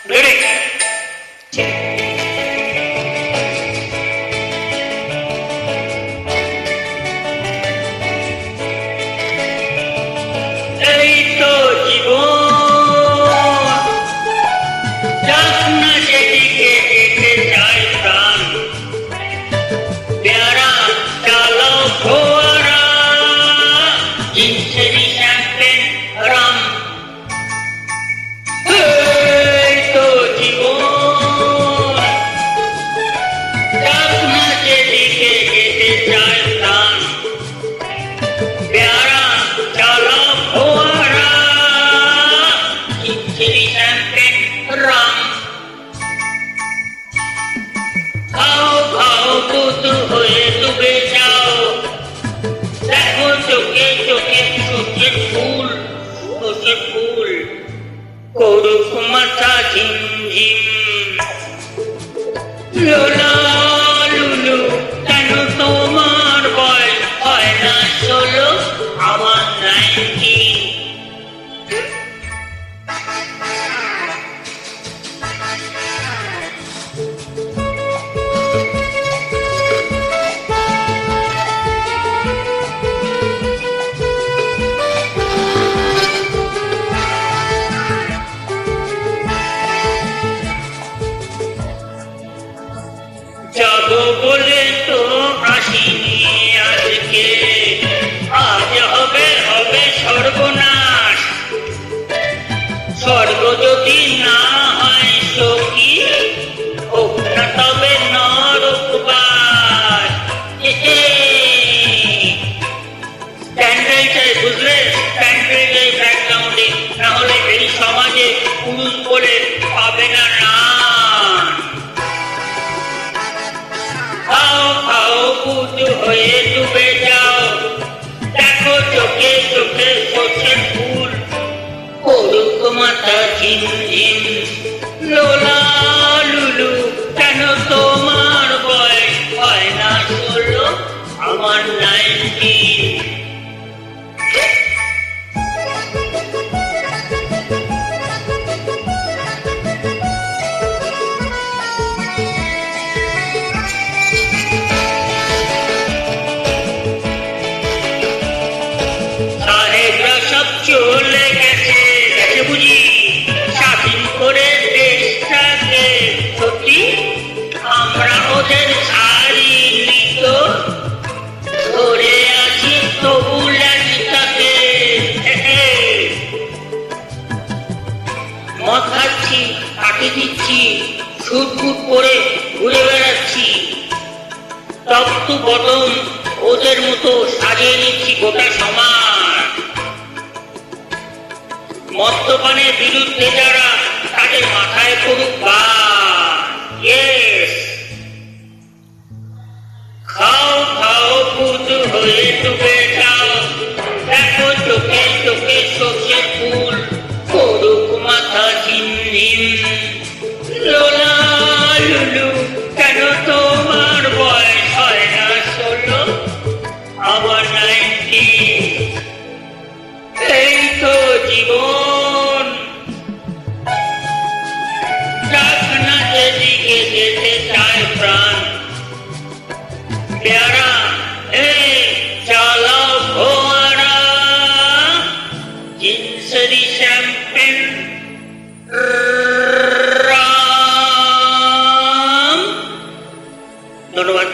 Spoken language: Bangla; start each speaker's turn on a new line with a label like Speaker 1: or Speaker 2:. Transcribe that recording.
Speaker 1: Ready? এই তো জীবন, যাক না যেদিকে যেতে চায় প্রাণ, পেয়ারা চালাও ফোয়ারা, জিনসেরি শ্যাম্পেন রাম। এই তো জীবন, যাক না যেদিকে যেতে চায় প্রাণ, পেয়ারা চালাও ফোয়ারা, জিনসেরি শ্যাম্পেন রাম। খাও খাও কুতু হয়ে ডুবে যাও, দেখো চোখে চোখে সূর্যের ফুল, সূর্যের ফুল করুক মাথা ঝিমঝিম। লোলা লুলু কেন তোমার বয়স হয় না 16, আমার 19। যাবো বলে তো আসিনি আজকে, আজ হবে হবে সর্বনাশ। স্বর্গ যদি না হয় সখী, হোক না তবে নরকবাস। স্ট্যান্ডার্ড চাই, বুঝলে? স্ট্যান্ডার্ড চাই ব্যাকগ্রাউন্ডে, নাহলে এই সমাজে পুরুষ বলে পাবে না নাম। খাও খাও কুতু হয়ে ডুবে যাও, দেখো চোখে চোখে সর্ষের ফুল করুক মাথা ঝিমঝিম। লোলা লুলু কেন তোমার বয়স হয় না 16, আমার 19। সাহেবরা সব চলে গেছে, গেছে বুঝি স্বাধীন করে দেশটাকে। সত্যি আমরা ওদের ছাড়িনি তো, ধরে আছি তবু ল্যাংটাকে। মদ খাচ্ছি, কাটি দিচ্ছি, সুট ফুট করে ঘুরে বেড়াচ্ছি, টপ টু বটম ওদের মতো সাজিয়ে নিচ্ছি গোটা সমাজ। মদ্যপানের বিরুদ্ধে যারা, তাদের মাথায় পড়ুক বান। ইয়েস, খাও খাও কুতু হয়ে ডুবে যাও, দেখো চোখে চোখে সর্ষের ফুল করুক মাথা ঝিমঝিম। লোলা লুলু কেন তোমার বয়স হয় না 16, আমার 19। এই তো জীবন, যাক না যেদিকে যেতে চায় প্রাণ, পেয়ারা এই চালাও ফোয়ারা, জিনসেরি শ্যাম্পেন রাম। ধন্যবাদ।